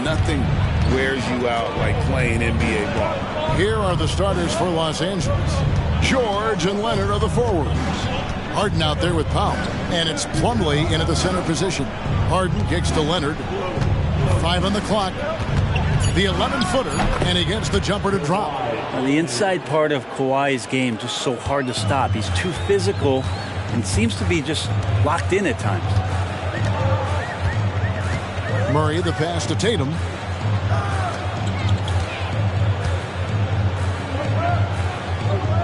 nothing wears you out like playing NBA ball. Here are the starters for Los Angeles. George and Leonard are the forwards. Harden out there with Powell. And it's Plumlee into the center position. Harden kicks to Leonard. 5 on the clock. The 11-footer, and he gets the jumper to drop. Well, the inside part of Kawhi's game just so hard to stop. He's too physical and seems to be just locked in at times. Murray, the pass to Tatum.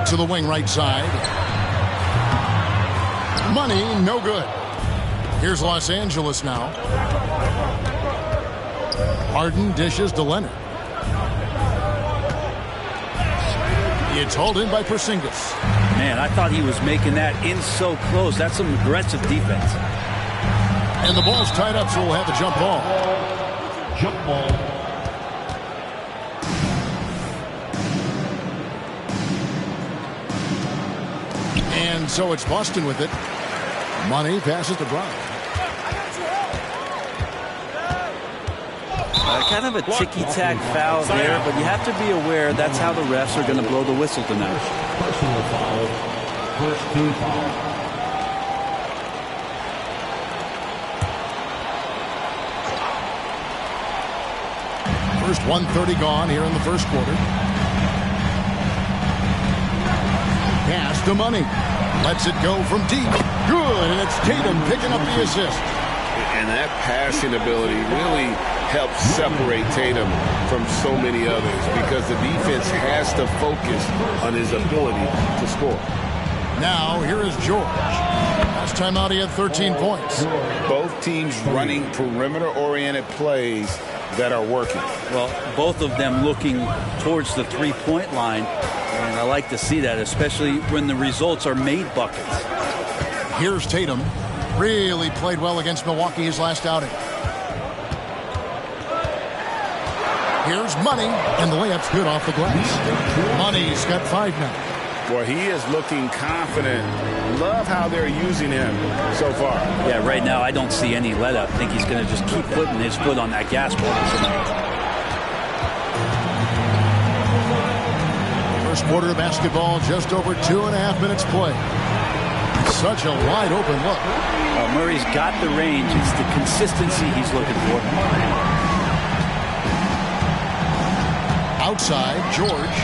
To the wing right side. Money, no good. Here's Los Angeles now. Harden dishes to Leonard. It's hauled in by Porzingis. Man, I thought he was making that in so close. That's some aggressive defense. And the ball's tied up, so we'll have the jump ball. Jump ball. And so it's Boston with it. Money passes to Brown. Kind of a ticky-tack foul there, but you have to be aware that's how the refs are going to blow the whistle tonight. Personal foul. First team foul. First 1:30 gone here in the first quarter. Pass to Money. Lets it go from deep. Good, and it's Tatum picking up the assist. And that passing ability really helps separate Tatum from so many others because the defense has to focus on his ability to score. Now, here is George. Last time out, he had 13 points. Both teams running perimeter-oriented plays that are working. Well, both of them looking towards the three-point line, and I like to see that, especially when the results are made buckets. Here's Tatum. Really played well against Milwaukee his last outing. Here's Money, and the layup's good off the glass. Money's got 5 now. Boy, he is looking confident. Love how they're using him so far. Yeah, right now I don't see any let up. I think he's going to just keep putting his foot on that gas pedal tonight. First quarter of basketball, just over 2.5 minutes play. Such a wide open look. Murray's got the range. It's the consistency he's looking for. Outside, George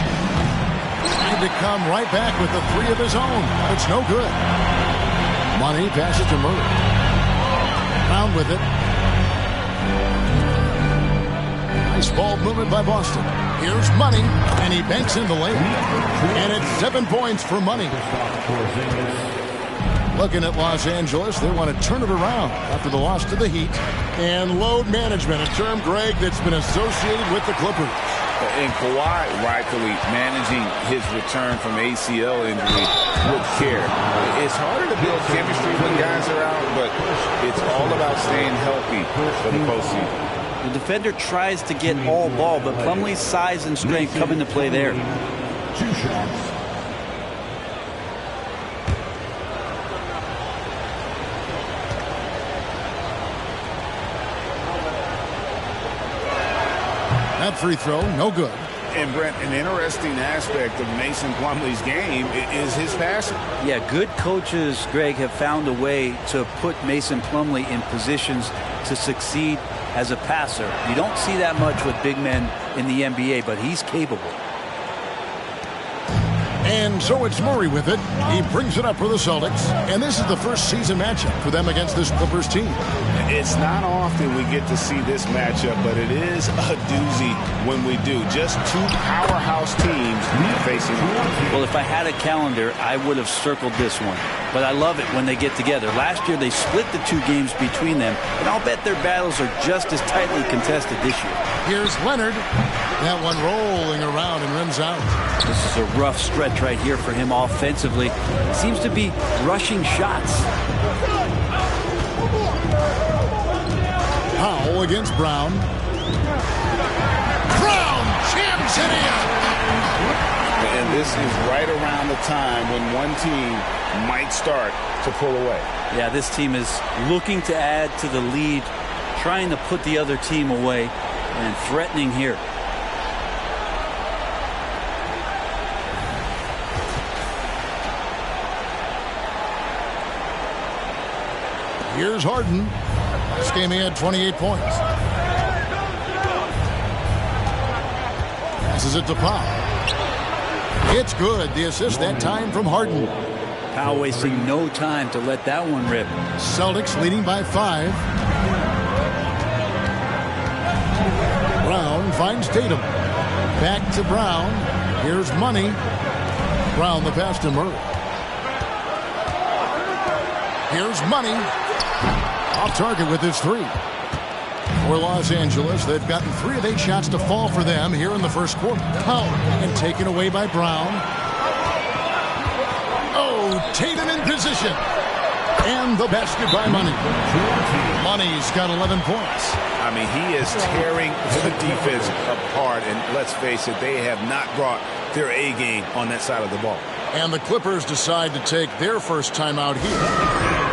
trying to come right back with the 3 of his own. It's no good. Money passes to Murray. Brown with it. Nice ball movement by Boston. Here's Money, and he banks in the lane. And it's 7 points for Money. Looking at Los Angeles, they want to turn it around after the loss to the Heat. And load management, a term, Greg, that's been associated with the Clippers. And Kawhi rightfully managing his return from ACL injury with care. It's harder to build chemistry when guys are out, but it's all about staying healthy for the postseason. The defender tries to get all ball, but Plumlee's size and strength come into play there. 2 shots. That free throw, no good. And Brent, an interesting aspect of Mason Plumlee's game is his passing. Yeah, good coaches, Greg, have found a way to put Mason Plumlee in positions to succeed as a passer. You don't see that much with big men in the NBA, but he's capable. And so it's Murray with it. He brings it up for the Celtics. And this is the first season matchup for them against this Clippers team. It's not often we get to see this matchup, but it is a doozy when we do. Just 2 powerhouse teams facing off. Well, if I had a calendar, I would have circled this one. But I love it when they get together. Last year, they split the 2 games between them, and I'll bet their battles are just as tightly contested this year. Here's Leonard. That one rolling around and rims out. This is a rough stretch right here for him offensively. He seems to be rushing shots. Powell against Brown. Brown jams it in. And this is right around the time when one team might start to pull away. Yeah, this team is looking to add to the lead, trying to put the other team away. and threatening here. Here's Harden. This game he had 28 points. Passes it to Pop. It's good. The assist that time from Harden. Powell wasting no time to let that one rip. Celtics leading by 5. Brown finds Tatum. Back to Brown. Here's Money. Brown the pass to Murray. Here's Money. Off target with his 3. For Los Angeles, they've gotten 3 of 8 shots to fall for them here in the first quarter. And taken away by Brown. Oh, Tatum in position. And the basket by Money. Money's got 11 points. I mean, he is tearing the defense apart. And let's face it, they have not brought their A game on that side of the ball. And the Clippers decide to take their first time out here.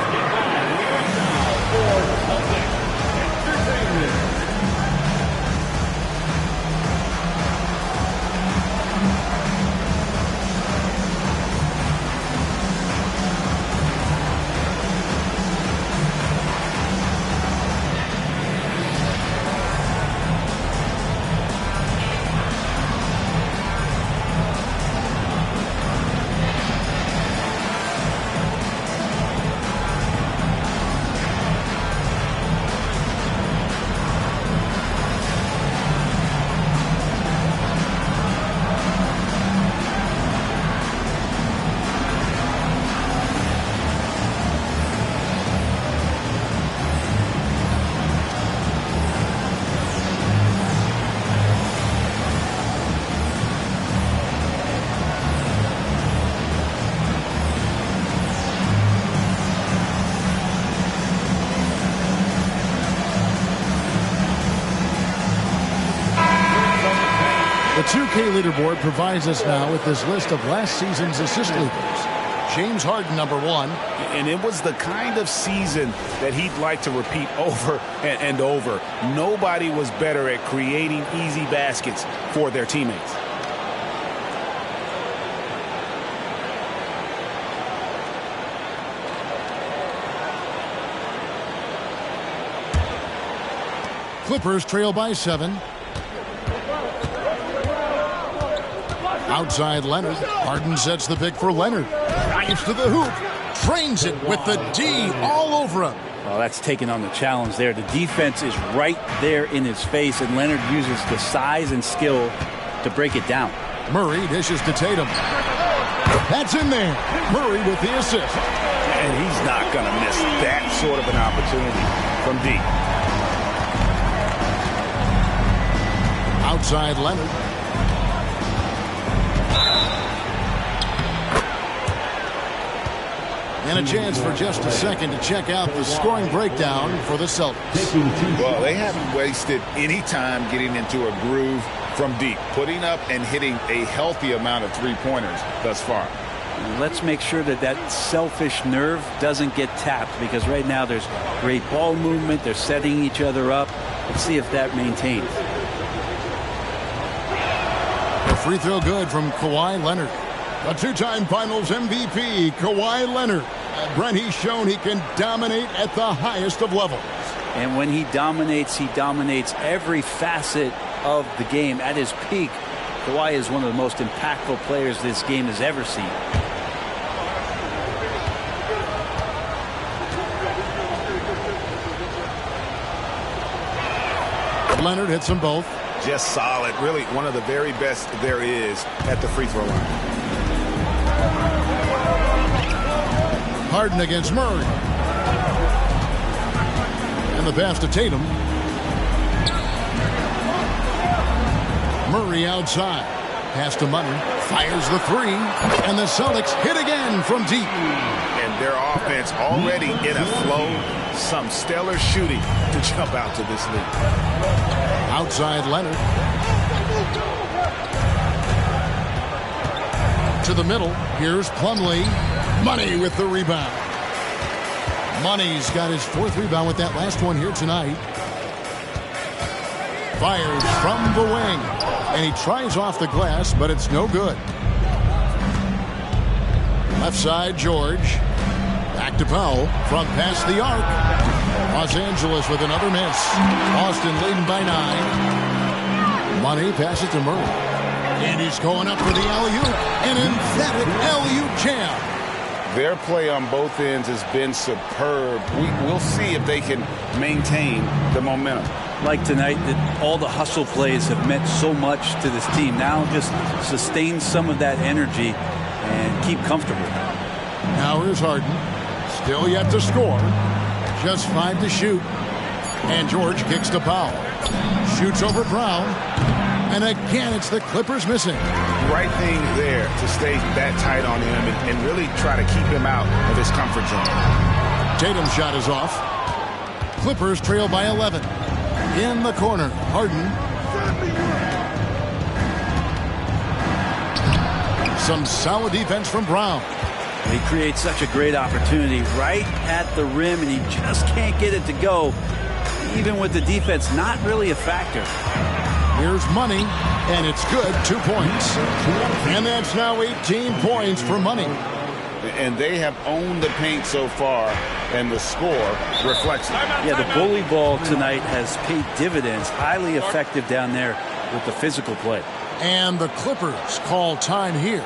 The 2K leaderboard provides us now with this list of last season's assist leaders. James Harden, number 1. And it was the kind of season that he'd like to repeat over and over. Nobody was better at creating easy baskets for their teammates. Clippers trail by 7. Outside Leonard. Harden sets the pick for Leonard. Drives to the hoop. Trains it with the D all over him. Well, that's taking on the challenge there. The defense is right there in his face, and Leonard uses the size and skill to break it down. Murray dishes to Tatum. That's in there. Murray with the assist. And he's not going to miss that sort of an opportunity from deep. Outside Leonard. And a chance for just a second to check out the scoring breakdown for the Celtics. Well, they haven't wasted any time getting into a groove from deep, putting up and hitting a healthy amount of three-pointers thus far. Let's make sure that that selfish nerve doesn't get tapped, because right now there's great ball movement. They're setting each other up. Let's see if that maintains. A free throw good from Kawhi Leonard. A two-time Finals MVP, Kawhi Leonard. Brent, he's shown he can dominate at the highest of levels. And when he dominates every facet of the game. At his peak, Kawhi is one of the most impactful players this game has ever seen. Leonard hits them both. Just solid. Really one of the very best there is at the free throw line. Harden against Murray. And the pass to Tatum. Murray outside. Pass to Money. Fires the 3. And the Celtics hit again from deep. And their offense already in a flow. Some stellar shooting to jump out to this lead. Outside Leonard. To the middle. Here's Plumlee. Money with the rebound. Money's got his 4th rebound with that last one here tonight. Fires from the wing. And he tries off the glass, but it's no good. Left side, George. Back to Powell. Front past the arc. Los Angeles with another miss. Austin leading by 9. Money passes to Murray. And he's going up for the alley-oop. An emphatic alley-oop jam. Their play on both ends has been superb. We'll see if they can maintain the momentum. Like tonight, that all the hustle plays have meant so much to this team. Now just sustain some of that energy and keep comfortable. Now here's Harden. Still yet to score. Just 5 to shoot. And George kicks to Powell. Shoots over Brown. And again, it's the Clippers missing. Right thing there to stay that tight on him and really try to keep him out of his comfort zone. Tatum's shot is off. Clippers trail by 11. In the corner, Harden. Some solid defense from Brown. He creates such a great opportunity right at the rim, and he just can't get it to go. Even with the defense not really a factor. Here's Money, and it's good. 2 points. And that's now 18 points for Money. And they have owned the paint so far, and the score reflects it. Yeah, the bully ball tonight has paid dividends. Highly effective down there with the physical play. And the Clippers call time here.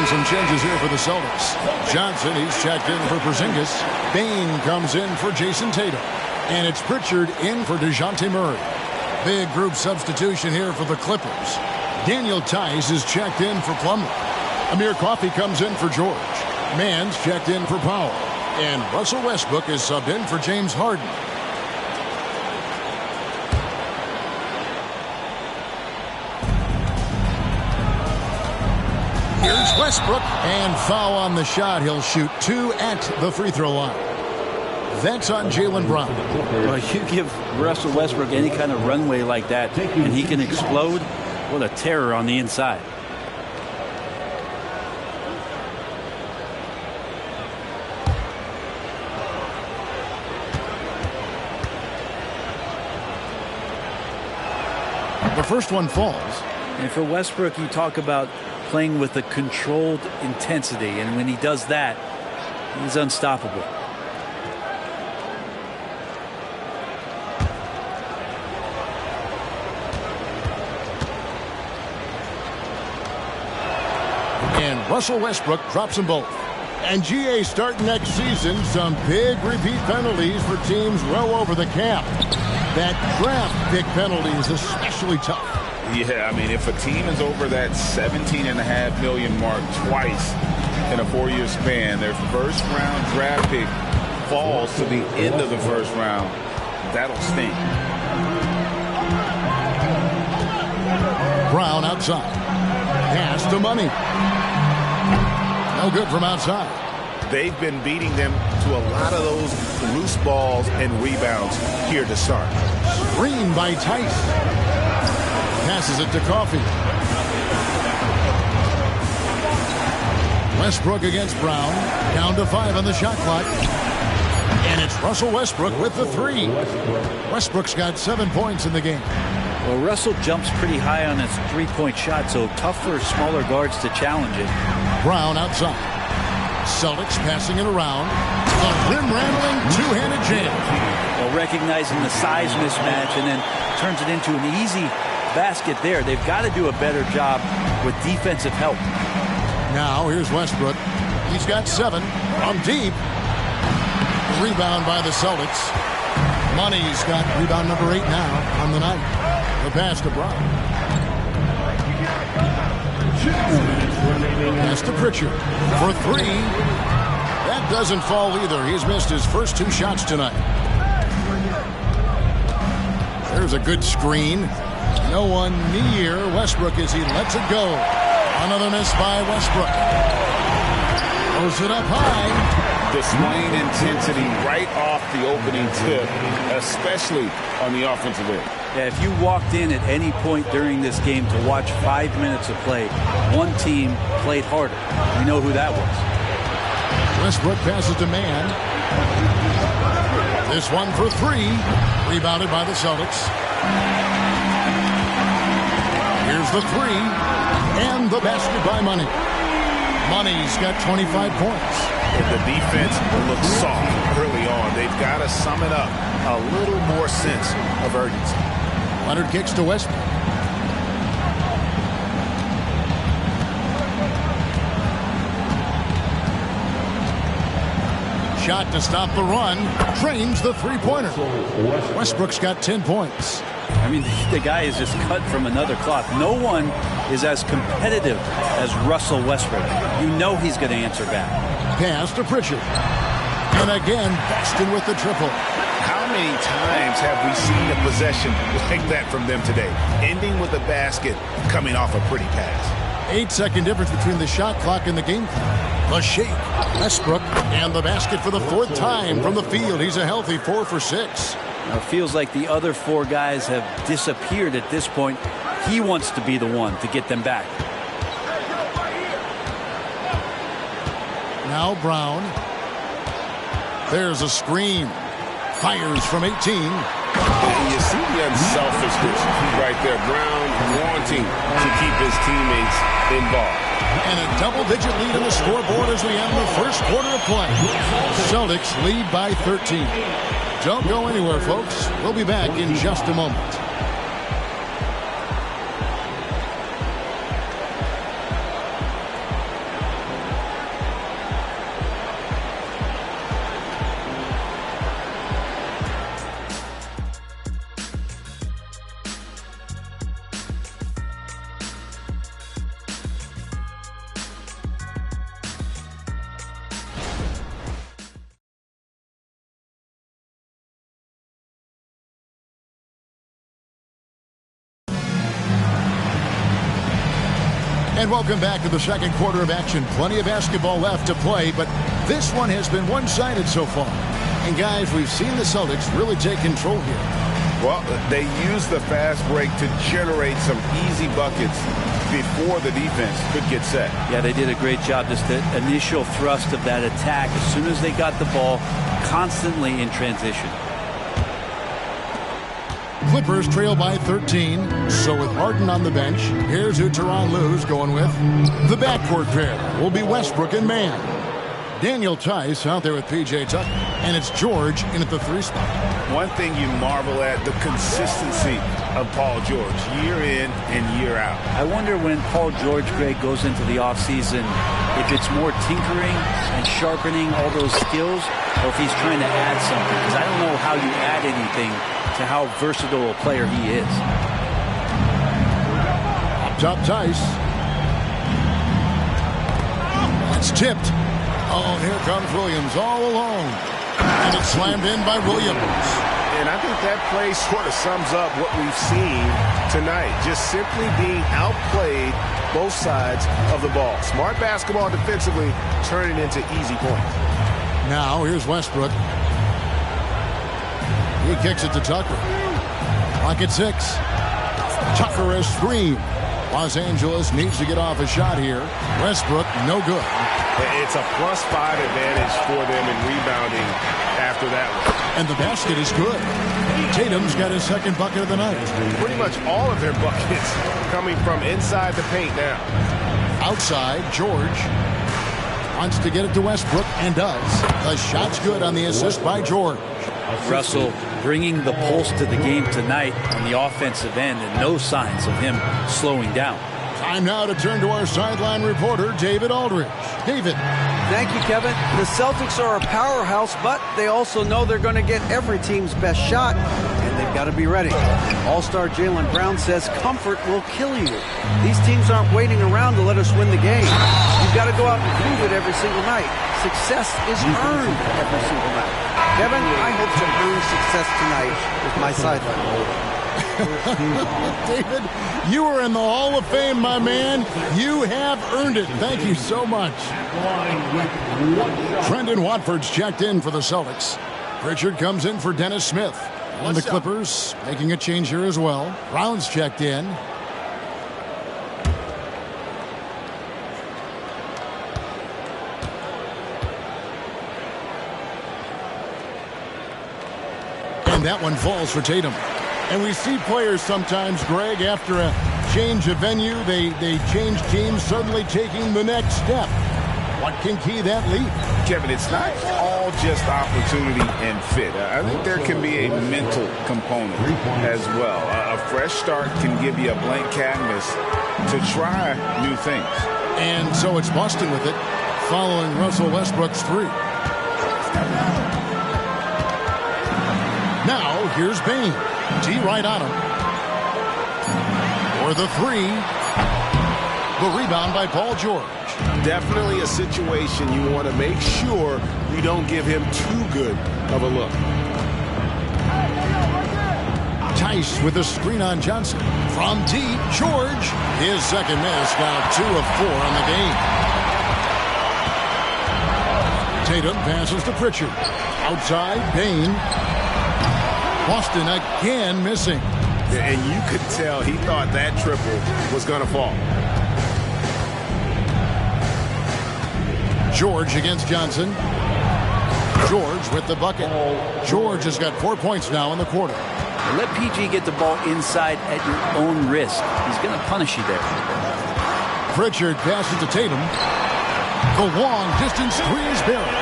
Some changes here for the Celtics. Johnson, he's checked in for Porzingis. Bain comes in for Jason Tatum. And it's Pritchard in for DeJounte Murray. Big group substitution here for the Clippers. Daniel Tice is checked in for Plumlee. Amir Coffey comes in for George. Mann's checked in for Powell. And Russell Westbrook is subbed in for James Harden. Here's Westbrook, and foul on the shot. He'll shoot 2 at the free throw line. That's on Jaylen Brown. Well, you give Russell Westbrook any kind of runway like that, and he can explode. What a terror on the inside. The first one falls. And for Westbrook, you talk about playing with a controlled intensity, and when he does that, he's unstoppable. And Russell Westbrook drops them both. And GA starting next season, some big repeat penalties for teams well over the cap. That draft pick penalty is especially tough. Yeah, I mean, if a team is over that $17.5 million mark twice in a 4-year span, their first-round draft pick falls to the end of the first round, that'll stink. Brown outside. Pass to Money. No good from outside. They've been beating them to a lot of those loose balls and rebounds here to start. Screen by Tice. Passes it to Coffey. Westbrook against Brown. Down to 5 on the shot clock. And it's Russell Westbrook with the 3. Westbrook's got 7 points in the game. Well, Russell jumps pretty high on his three-point shot, so tough for smaller guards to challenge it. Brown outside. Celtics passing it around. The rim-rattling two-handed jam. Well, recognizing the size mismatch and then turns it into an easy basket there. They've got to do a better job with defensive help. Now here's Westbrook. He's got 7 from deep. Rebound by the Celtics. Money's got rebound number 8 now on the night. The pass to Brown. Pass to Pritchard for 3. That doesn't fall either. He's missed his first 2 shots tonight. There's a good screen. No one near Westbrook as he lets it go. Another miss by Westbrook. Throws it up high. Displaying intensity right off the opening tip, especially on the offensive end. Yeah, if you walked in at any point during this game to watch 5 minutes of play, one team played harder. We know who that was. Westbrook passes to Mann. This one for 3. Rebounded by the Celtics. Here's the 3. And the basket by Money. Money's got 25 points. The defense looks soft early on. They've got to sum it up. A little more sense of urgency. Leonard kicks to Westbrook. Shot to stop the run. Trains the three-pointer. Westbrook's got 10 points. I mean, the guy is just cut from another cloth. No one is as competitive as Russell Westbrook. You know he's going to answer back. Pass to Pritchard. And again, Boston with the triple. How many times have we seen a possession like that from them today? Ending with a basket, coming off a pretty pass. 8-second difference between the shot clock and the game clock. The shake. Westbrook and the basket for the 4th time from the field. He's a healthy 4 for 6. Now, it feels like the other 4 guys have disappeared at this point. He wants to be the one to get them back. Now Brown. There's a screen. Fires from 18. And you see the unselfishness right there. Brown wanting to keep his teammates involved. And a double-digit lead in the scoreboard as we end the first quarter of play. Celtics lead by 13. Don't go anywhere, folks. We'll be back in just a moment. And welcome back to the second quarter of action. Plenty of basketball left to play, but this one has been one-sided so far. And guys, we've seen the Celtics really take control here. Well, they use the fast break to generate some easy buckets before the defense could get set. Yeah, they did a great job. Just the initial thrust of that attack, as soon as they got the ball, constantly in transition. Clippers trail by 13. So with Harden on the bench, here's who Tyronn Lue's going with. The backcourt pair will be Westbrook and Mann. Daniel Tice out there with P.J. Tucker. And it's George in at the 3 spot. One thing you marvel at, the consistency of Paul George, year in and year out. I wonder when Paul George, Greg, goes into the offseason, if it's more tinkering and sharpening all those skills, or if he's trying to add something. Because I don't know how you add anything to how versatile a player he is. Up top, Tice. It's tipped. Oh, here comes Williams all alone. And it's slammed in by Williams. And I think that play sort of sums up what we've seen tonight. Just simply being outplayed both sides of the ball. Smart basketball defensively, turning into easy points. Now, here's Westbrook. He kicks it to Tucker. Clock at 6. Tucker has screen. Los Angeles needs to get off a shot here. Westbrook, no good. It's a +5 advantage for them in rebounding after that one. And the basket is good. Tatum's got his second bucket of the night. Pretty much all of their buckets coming from inside the paint now. Outside, George wants to get it to Westbrook and does. The shot's good on the assist by George. Russell bringing the pulse to the game tonight on the offensive end, and no signs of him slowing down. Time now to turn to our sideline reporter, David Aldridge. David. Thank you, Kevin. The Celtics are a powerhouse, but they also know they're going to get every team's best shot, and they've got to be ready. All-star Jaylen Brown says comfort will kill you. These teams aren't waiting around to let us win the game. You've got to go out and prove it every single night. Success is earned every single night. Kevin, I hope to earn success tonight with my sideline. David, you are in the Hall of Fame, my man. You have earned it. Thank you so much. Trendon Watford's checked in for the Celtics. Pritchard comes in for Dennis Smith. And the Clippers making a change here as well. Brown's checked in. And that one falls for Tatum. And we see players sometimes, Greg, after a change of venue, they change teams, suddenly taking the next step. What can key that leap? Kevin, it's not all just opportunity and fit. I think there can be a mental component as well. A fresh start can give you a blank canvas to try new things. And so it's Boston with it, following Russell Westbrook's three. Now, here's Bain. D right on him. For the three. The rebound by Paul George. Definitely a situation you want to make sure you don't give him too good of a look. Tice with a screen on Johnson. From deep, George. His second miss, now 2 of 4 on the game. Tatum passes to Pritchard. Outside, Bain. Boston again missing. And you could tell he thought that triple was going to fall. George against Johnson. George with the bucket. George has got 4 points now in the quarter. Let PG get the ball inside at your own risk. He's going to punish you there. Pritchard passes to Tatum. The long distance three is buried.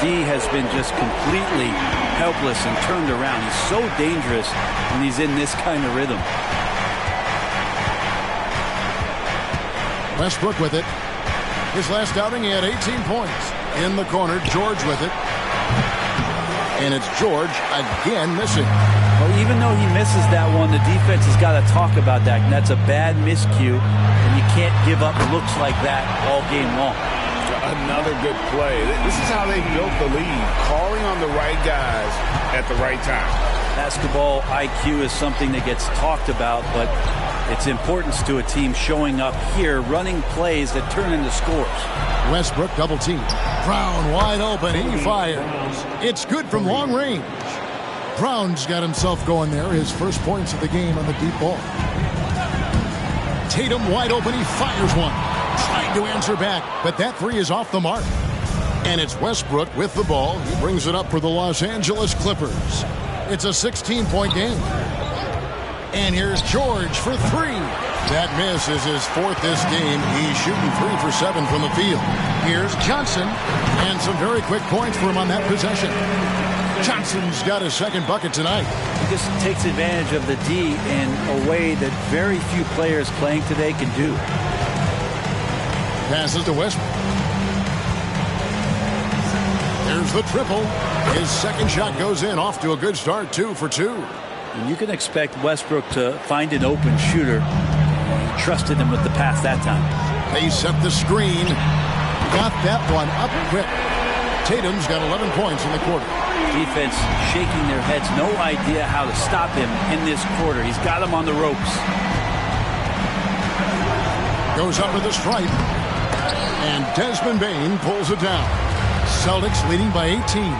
D has been just completely helpless and turned around. He's so dangerous when he's in this kind of rhythm. Westbrook with it. His last outing, he had 18 points. In the corner, George with it. And it's George again missing. Well, even though he misses that one, the defense has got to talk about that. And that's a bad miscue. And you can't give up looks like that all game long. Another good play. This is how they built the lead. Calling on the right guys at the right time. Basketball IQ is something that gets talked about, but its importance to a team showing up here, running plays that turn into scores. Westbrook double team. Brown wide open. He fires. It's good from long range. Brown's got himself going there. His first points of the game on the deep ball. Tatum wide open. He fires one. Trying to answer back, but that three is off the mark. And it's Westbrook with the ball. He brings it up for the Los Angeles Clippers. It's a 16-point game. And here's George for three. That miss is his fourth this game. He's shooting 3 for 7 from the field. Here's Johnson. And some very quick points for him on that possession. Johnson's got his second bucket tonight. He just takes advantage of the D in a way that very few players playing today can do. Passes to Westbrook. There's the triple. His second shot goes in, off to a good start, 2 for 2. And you can expect Westbrook to find an open shooter. He trusted him with the pass that time. They set the screen. Got that one up quick. Tatum's got 11 points in the quarter. Defense shaking their heads. No idea how to stop him in this quarter. He's got him on the ropes. Goes up with a stripe. And Desmond Bain pulls it down. Celtics leading by 18.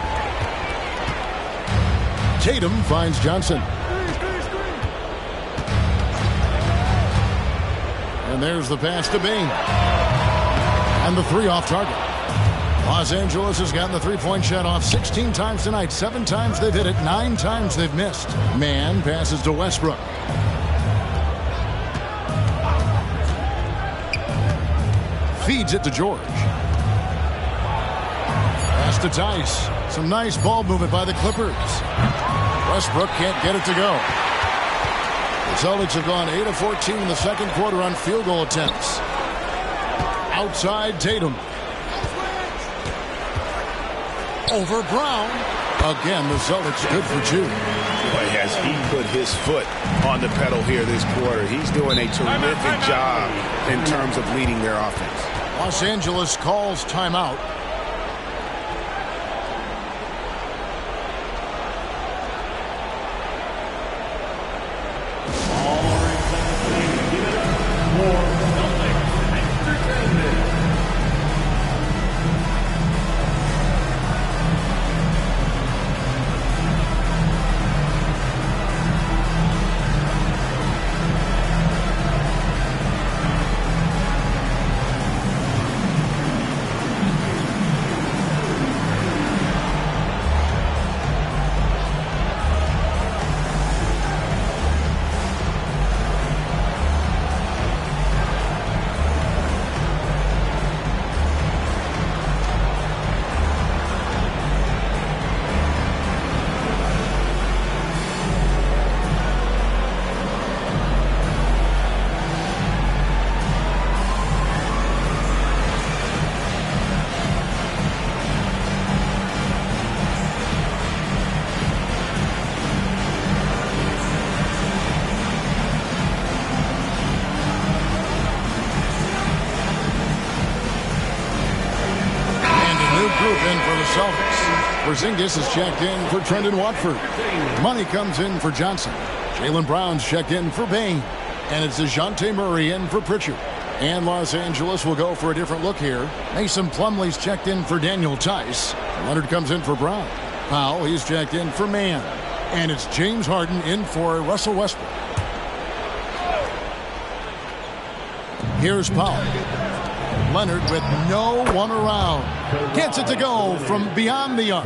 Tatum finds Johnson. And there's the pass to Bain. And the 3 off target. Los Angeles has gotten the 3-point shot off 16 times tonight. 7 times they've hit it, 9 times they've missed. Mann passes to Westbrook. Feeds it to George. Pass to Tice. Some nice ball movement by the Clippers. Westbrook can't get it to go. The Celtics have gone 8 of 14 in the second quarter on field goal attempts. Outside Tatum. Over Brown. Again, the Celtics good for 2. Boy, has he put his foot on the pedal here this quarter. He's doing a terrific job in terms of leading their offense. Los Angeles calls timeout. Porzingis is checked in for Trendon Watford. Money comes in for Johnson. Jaylen Brown's checked in for Bain. And it's DeJounte Murray in for Pritchard. And Los Angeles will go for a different look here. Mason Plumlee's checked in for Daniel Tice. Leonard comes in for Brown. Powell, he's checked in for Mann. And it's James Harden in for Russell Westbrook. Here's Powell. Leonard with no one around. Gets it to go from beyond the arc.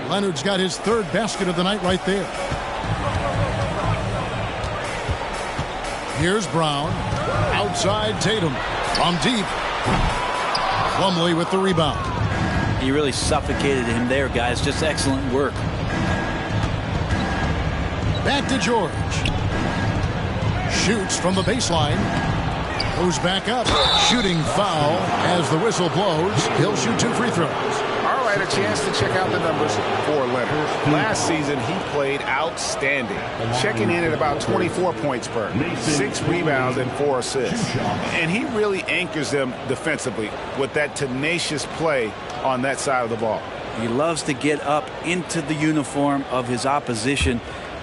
Leonard's got his 3rd basket of the night right there. Here's Brown. Outside Tatum. From deep. Plumlee with the rebound. He really suffocated him there, guys. Just excellent work. Back to George. Shoots from the baseline. Goes back up. Shooting foul as the whistle blows. He'll shoot 2 free throws. All right, a chance to check out the numbers for Leonard. Last season, he played outstanding, checking in at about 24 points per, 6 rebounds and 4 assists. And he really anchors them defensively with that tenacious play on that side of the ball. He loves to get up into the uniform of his opposition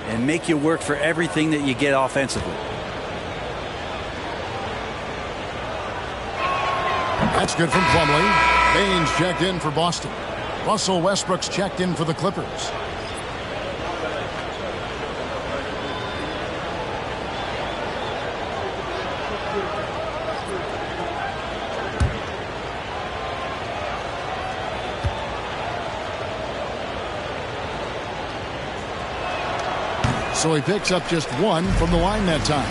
and make you work for everything that you get offensively. That's good from Plumlee. Baines checked in for Boston. Russell Westbrook's checked in for the Clippers. So he picks up just 1 from the line that time.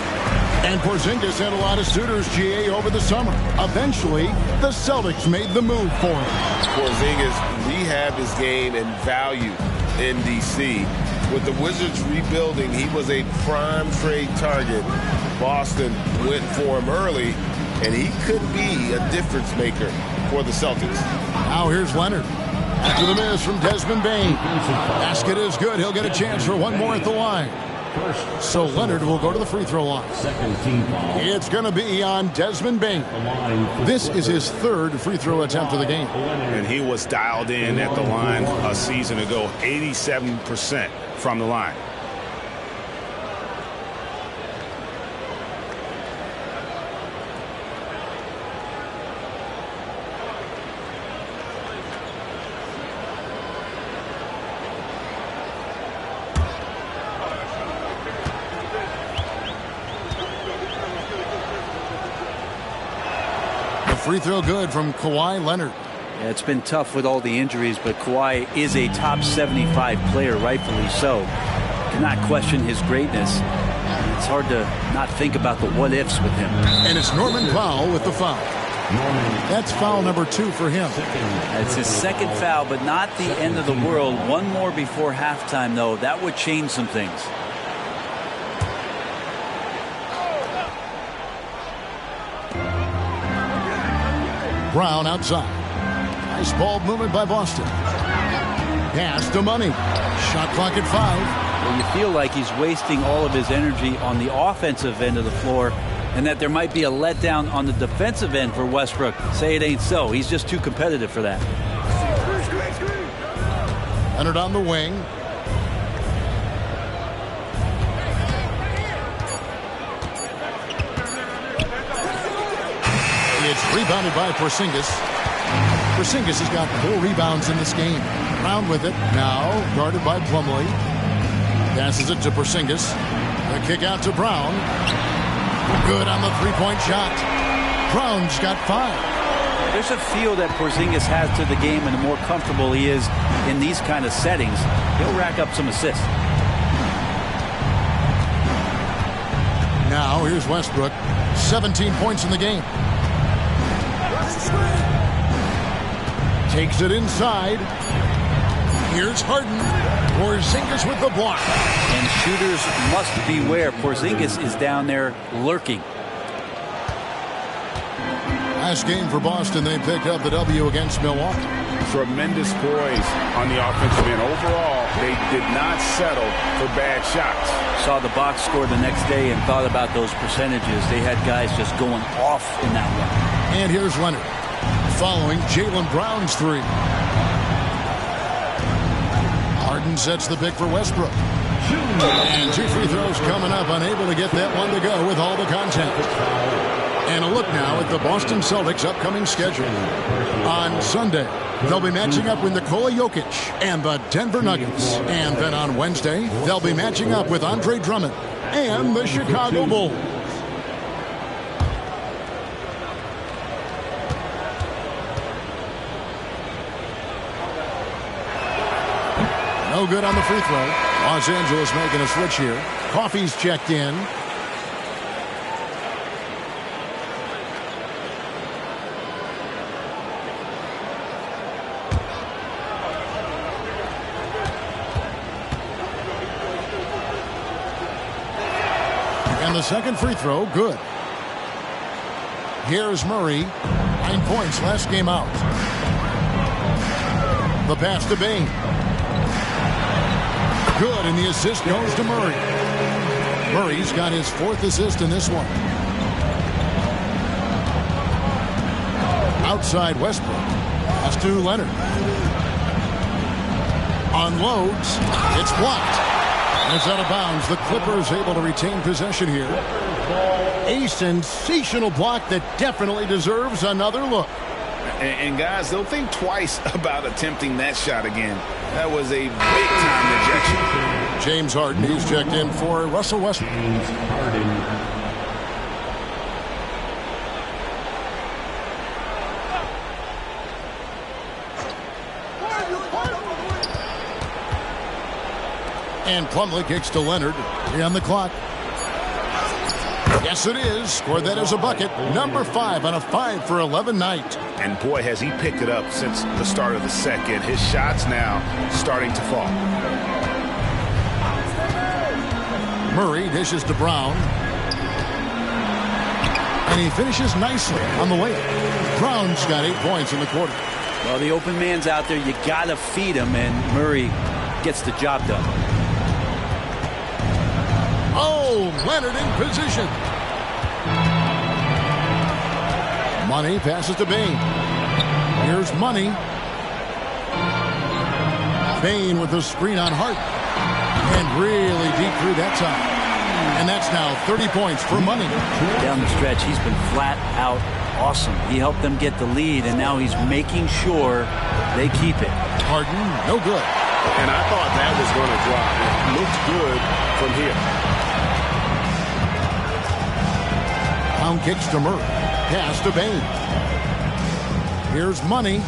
And Porzingis had a lot of suitors, GA, over the summer. Eventually, the Celtics made the move for him. Porzingis rehabbed his game and value in D.C. With the Wizards rebuilding, he was a prime trade target. Boston went for him early, and he could be a difference maker for the Celtics. Now here's Leonard. After the miss from Desmond Bain. Basket is good. He'll get a chance for 1 more at the line. So Leonard will go to the free throw line. It's going to be on Desmond Bain. This is his 3rd free throw attempt of the game. And he was dialed in at the line a season ago, 87% from the line. Free throw good from Kawhi Leonard. Yeah, it's been tough with all the injuries, but Kawhi is a top 75 player, rightfully so. Cannot question his greatness. It's hard to not think about the what-ifs with him. And it's Norman Powell with the foul. That's foul number 2 for him. It's his second foul, but not the end of the world. One more before halftime, though. That would change some things. Brown outside. Nice ball movement by Boston. Pass to Money. Shot clock at 5. Well, you feel like he's wasting all of his energy on the offensive end of the floor, and that there might be a letdown on the defensive end for Westbrook. Say it ain't so. He's just too competitive for that. Leonard on the wing. It's rebounded by Porzingis. Porzingis has got 4 rebounds in this game. Brown with it. Now guarded by Plumlee. Passes it to Porzingis. The kick out to Brown. Good on the three-point shot. Brown's got 5. There's a feel that Porzingis has to the game, and the more comfortable he is in these kind of settings, he'll rack up some assists. Now here's Westbrook. 17 points in the game. Takes it inside. Here's Harden. Porzingis with the block. And shooters must beware. Porzingis is down there lurking. Last game for Boston, they picked up the W against Milwaukee. Tremendous poise on the offensive end. Overall, they did not settle for bad shots. Saw the box score the next day and thought about those percentages. They had guys just going off in that one. And here's Leonard. Following Jaylen Brown's 3. Harden sets the pick for Westbrook. And 2 free throws coming up. Unable to get that one to go with all the contact. And a look now at the Boston Celtics' upcoming schedule. On Sunday, they'll be matching up with Nikola Jokic and the Denver Nuggets. And then on Wednesday, they'll be matching up with Andre Drummond and the Chicago Bulls. No good on the free throw. Los Angeles making a switch here. Coffey's checked in. And the second free throw, good. Here's Murray. 9 points last game out. The pass to Bain. Good, and the assist goes to Murray. Murray's got his 4th assist in this one. Outside Westbrook. Pass to Leonard. Unloads. It's blocked. And it's out of bounds. The Clippers able to retain possession here. A sensational block that definitely deserves another look. And guys, they'll think twice about attempting that shot again. That was a big-time rejection. James Harden, he's checked in for Russell Westbrook. James Harden. And Plumlee kicks to Leonard. 3 on the clock. Yes, it is. Scored that as a bucket. Number 5 on a 5 for 11 night. And boy, has he picked it up since the start of the second. His shots now starting to fall. Murray dishes to Brown. And he finishes nicely on the layup. Brown's got 8 points in the quarter. Well, the open man's out there. You got to feed him, and Murray gets the job done. Oh, Leonard in position. Money passes to Bain. Here's Money. Bain with the screen on Hart. And really deep through that time. And that's now 30 points for Money. Down the stretch, he's been flat out awesome. He helped them get the lead, and now he's making sure they keep it. Harden, no good. And I thought that was going to drop. It looked good from here. Brown kicks to Murray. Pass to Bain. Here's Money,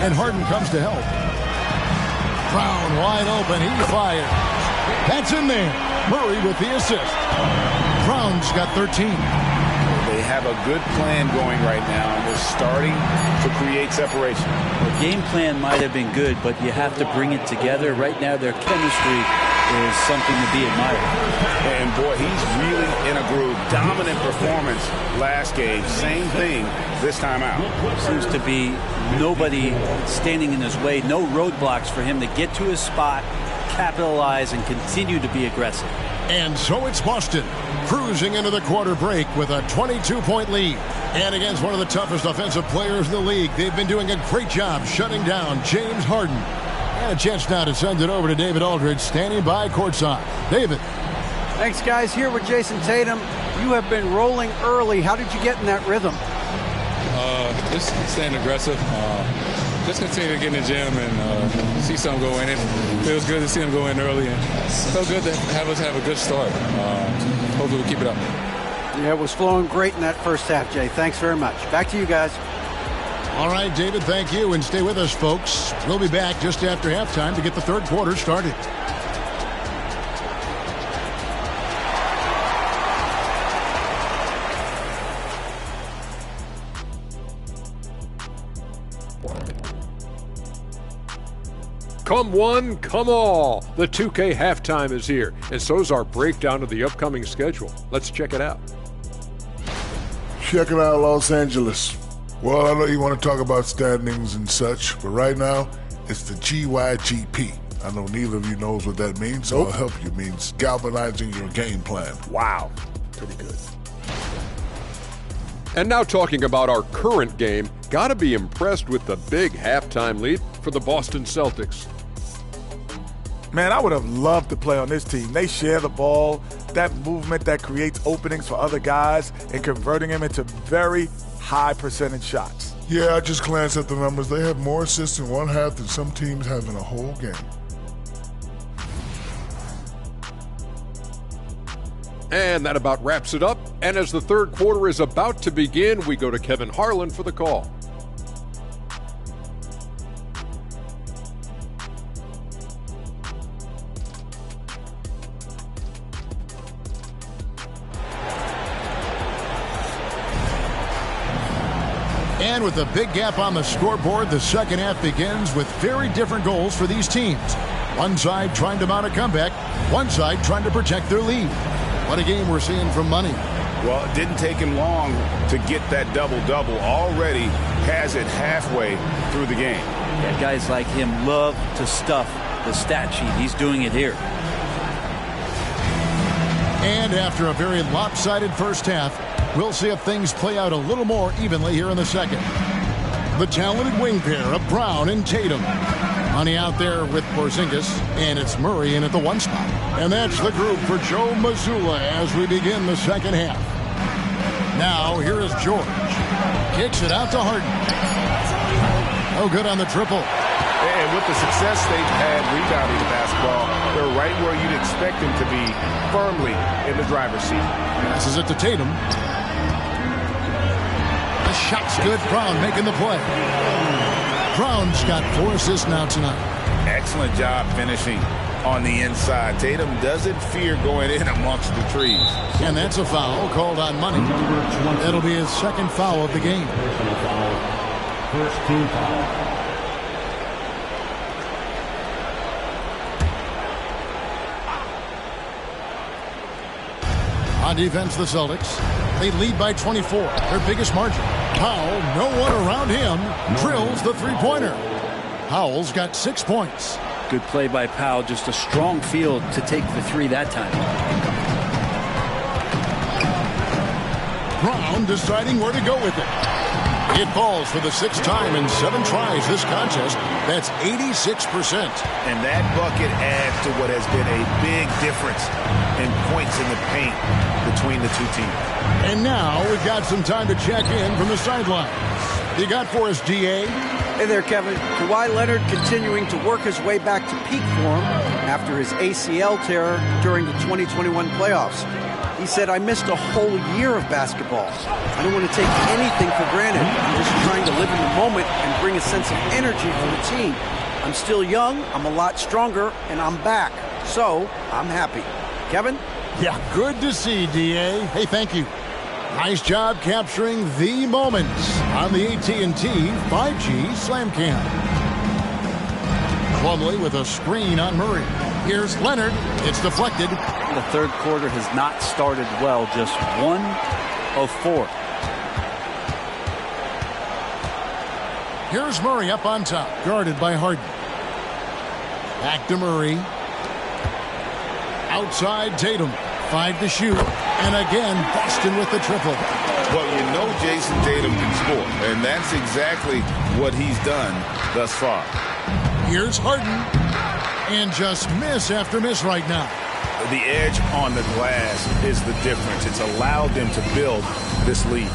and Harden comes to help. Brown wide open. He fires. That's in there. Murray with the assist. Brown's got 13. They have a good plan going right now, and they're starting to create separation. The game plan might have been good, but you have to bring it together. Right now, their chemistry is something to be admired. And boy, he's really in a groove. Dominant performance last game. Same thing this time out. Seems to be nobody standing in his way. No roadblocks for him to get to his spot, capitalize, and continue to be aggressive. And so it's Boston, cruising into the quarter break with a 22-point lead. And against one of the toughest offensive players in the league, they've been doing a great job shutting down James Harden. And a chance now to send it over to David Aldridge, standing by courtside. David. Thanks, guys. Here with Jason Tatum. You have been rolling early. How did you get in that rhythm? Just staying aggressive. Just continue to get in the gym and see something go in. It feels good to see them go in early, and felt good to have us have a good start. Hopefully we'll keep it up. Yeah, it was flowing great in that first half, Jay. Thanks very much. Back to you guys. All right, David, thank you. And stay with us, folks. We'll be back just after halftime to get the third quarter started. Come one, come all. The 2K halftime is here, and so is our breakdown of the upcoming schedule. Let's check it out. Check it out, Los Angeles. Well, I know you want to talk about standings and such, but right now, it's the GYGP. I know neither of you knows what that means, so I'll help you. It means galvanizing your game plan. Wow, pretty good. And now talking about our current game, gotta be impressed with the big halftime lead for the Boston Celtics. Man, I would have loved to play on this team. They share the ball, that movement that creates openings for other guys and converting them into very high percentage shots. Yeah, I just glanced at the numbers. They have more assists in one half than some teams have in a whole game. And that about wraps it up. And as the third quarter is about to begin, we go to Kevin Harlan for the call. And with a big gap on the scoreboard, the second half begins with very different goals for these teams. One side trying to mount a comeback, one side trying to protect their lead. What a game we're seeing from Money. Well, it didn't take him long to get that double-double. Already has it halfway through the game. Yeah, guys like him love to stuff the stat sheet. He's doing it here. And after a very lopsided first half, we'll see if things play out a little more evenly here in the second. The talented wing pair of Brown and Tatum. Money out there with Porzingis, and it's Murray in at the one spot. And that's the group for Joe Mazzulla as we begin the second half. Now, here is George. Kicks it out to Harden. Oh, good on the triple. And with the success they've had rebounding the basketball, they're right where you'd expect them to be, firmly in the driver's seat. Passes it to Tatum. The shot's good. Brown making the play. Brown's got 4 assists now tonight. Excellent job finishing on the inside. Tatum doesn't fear going in amongst the trees. And that's a foul called on Money. That'll be his second foul of the game. First team foul. On defense, the Celtics. They lead by 24, their biggest margin. Powell, no one around him, drills the three-pointer. Powell's got 6 points. Good play by Powell. Just a strong field to take the three that time. Brown deciding where to go with it. It falls for the 6th time in 7 tries this contest. That's 86%. And that bucket adds to what has been a big difference in points in the paint between the two teams. And now we've got some time to check in from the sidelines. You got for us, DA? Hey there, Kevin. Kawhi Leonard continuing to work his way back to peak form after his ACL tear during the 2021 playoffs. He said, I missed a whole year of basketball. I don't want to take anything for granted. I'm just trying to live in the moment and bring a sense of energy for the team. I'm still young, I'm a lot stronger, and I'm back. So, I'm happy. Kevin? Yeah, good to see, D.A. Hey, thank you. Nice job capturing the moments on the AT&T 5G Slam Cam. Plumlee with a screen on Murray. Here's Leonard. It's deflected. The third quarter has not started well. Just 1 of 4. Here's Murray up on top, guarded by Harden. Back to Murray. Outside Tatum. 5 to shoot. And again, Boston with the triple. Well, you know Jason Tatum can score, and that's exactly what he's done thus far. Here's Harden. And just miss after miss right now. The edge on the glass is the difference. It's allowed them to build this lead.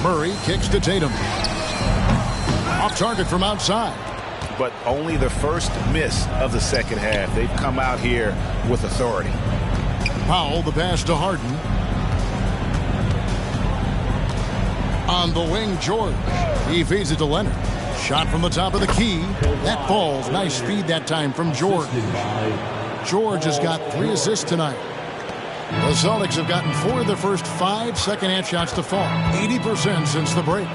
Murray kicks to Tatum. Off target from outside. But only the first miss of the second half. They've come out here with authority. Powell, the pass to Harden. On the wing, George. He feeds it to Leonard. Shot from the top of the key. That falls. Nice feed that time from George. George has got 3 assists tonight. The Celtics have gotten 4 of their first 5 second-half shots to fall. 80% since the break.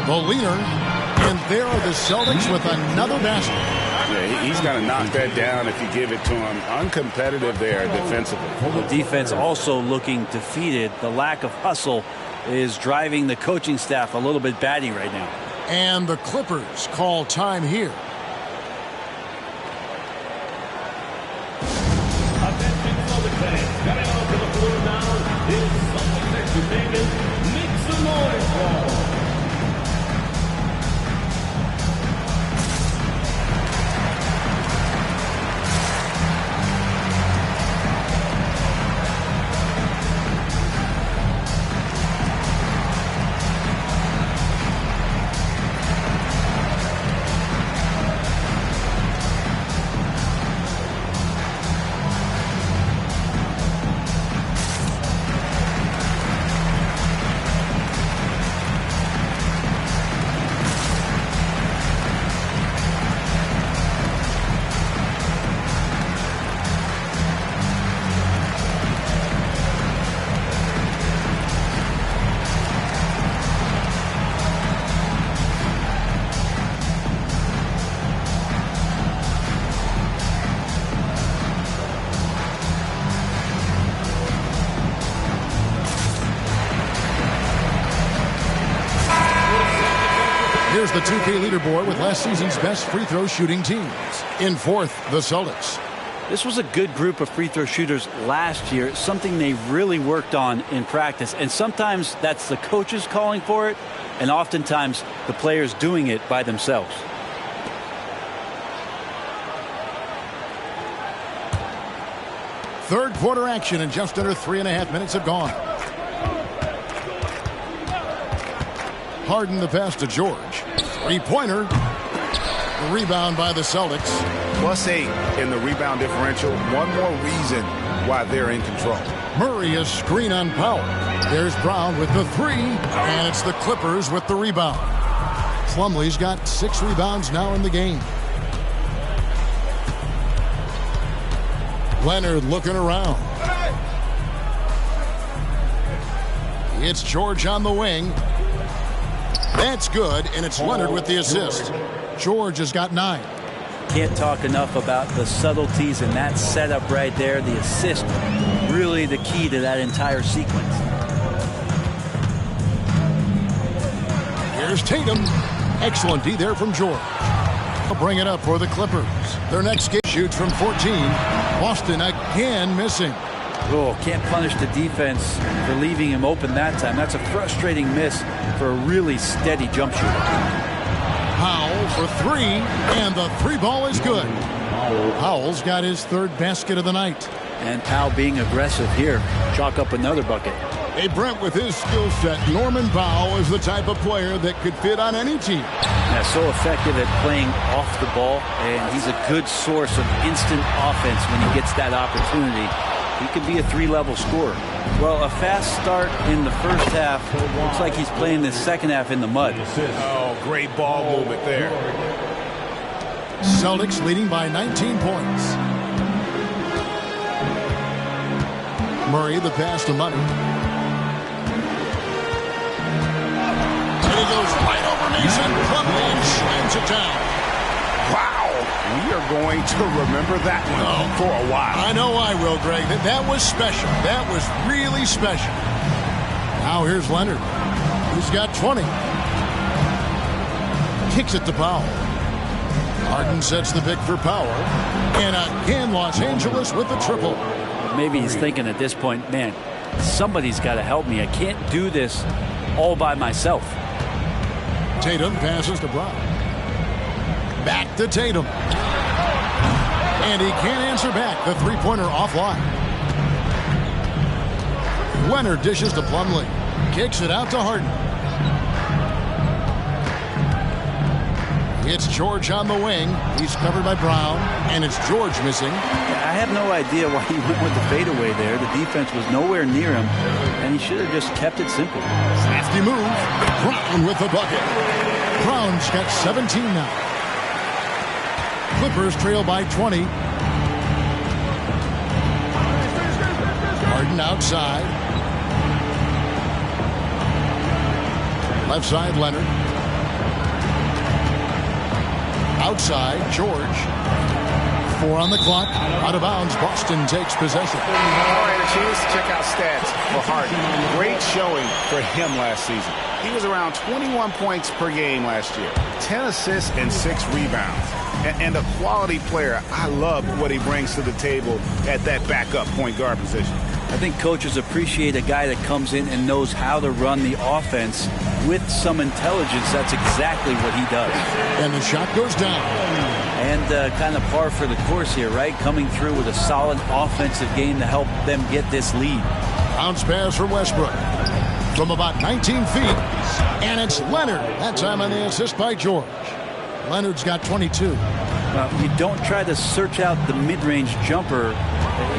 The leader. And there are the Celtics with another basket. Yeah, he's got to knock that down if you give it to him. Uncompetitive there defensively. The defense also looking defeated. The lack of hustle is driving the coaching staff a little bit batty right now. And the Clippers call time here. Attention Celtics fans, coming on to the floor now is Celtics Entertainment. Make some noise for Here's the 2K leaderboard with last season's best free throw shooting teams. In 4th, the Celtics. This was a good group of free throw shooters last year, something they really worked on in practice. And sometimes that's the coaches calling for it, and oftentimes the players doing it by themselves. Third quarter action, and just under 3.5 minutes have gone. Harden the pass to George. 3-pointer. Rebound by the Celtics. +8 in the rebound differential. One more reason why they're in control. Murray a screen on Powell. There's Brown with the 3, and it's the Clippers with the rebound. Plumlee's got 6 rebounds now in the game. Leonard looking around. It's George on the wing. That's good, and it's Leonard with the assist. George has got 9. Can't talk enough about the subtleties in that setup right there. The assist, really the key to that entire sequence. Here's Tatum. Excellent D there from George. They'll bring it up for the Clippers. Their next game shoots from 14. Boston again missing. Oh, can't punish the defense for leaving him open that time. That's a frustrating miss for a really steady jump shooter. Powell for 3, and the 3 ball is good. Powell's got his 3rd basket of the night. And Powell being aggressive here. Chalk up another bucket. Hey, Brent, with his skill set, Norman Powell is the type of player that could fit on any team. Yeah, so effective at playing off the ball, and he's a good source of instant offense when he gets that opportunity. He could be a 3-level scorer. Well, a fast start in the first half. Looks like he's playing the second half in the mud. Oh, great ball movement there. Celtics leading by 19 points. Murray, the pass to Money. And he goes right over Mason. Plumlee and slams it down. Wow. We are going to remember that one for a while. I know I will, Greg. That was special. That was really special. Now here's Leonard. He's got 20. Kicks it to Powell. Harden sets the pick for Powell. And again, Los Angeles with the triple. Maybe he's thinking at this point, man, somebody's got to help me. I can't do this all by myself. Tatum passes to Brown. Back to Tatum. And he can't answer back. The three-pointer offline. Leonard dishes to Plumlee. Kicks it out to Harden. It's George on the wing. He's covered by Brown. And it's George missing. I have no idea why he went with the fadeaway there. The defense was nowhere near him. And he should have just kept it simple. Crafty move. Brown with the bucket. Brown's got 17 now. Clippers trail by 20. Harden outside. Left side, Leonard. Outside, George. 4 on the clock. Out of bounds. Boston takes possession. All right, a chance to check out stats for Harden. Great showing for him last season. He was around 21 points per game last year. 10 assists and 6 rebounds. And a quality player. I love what he brings to the table at that backup point guard position. I think coaches appreciate a guy that comes in and knows how to run the offense with some intelligence. That's exactly what he does. And the shot goes down. And kind of par for the course here, right? Coming through with a solid offensive game to help them get this lead. Bounce pass from Westbrook. From about 19 feet. And it's Leonard. That time on the assist by George. Leonard's got 22. Well, you don't try to search out the mid-range jumper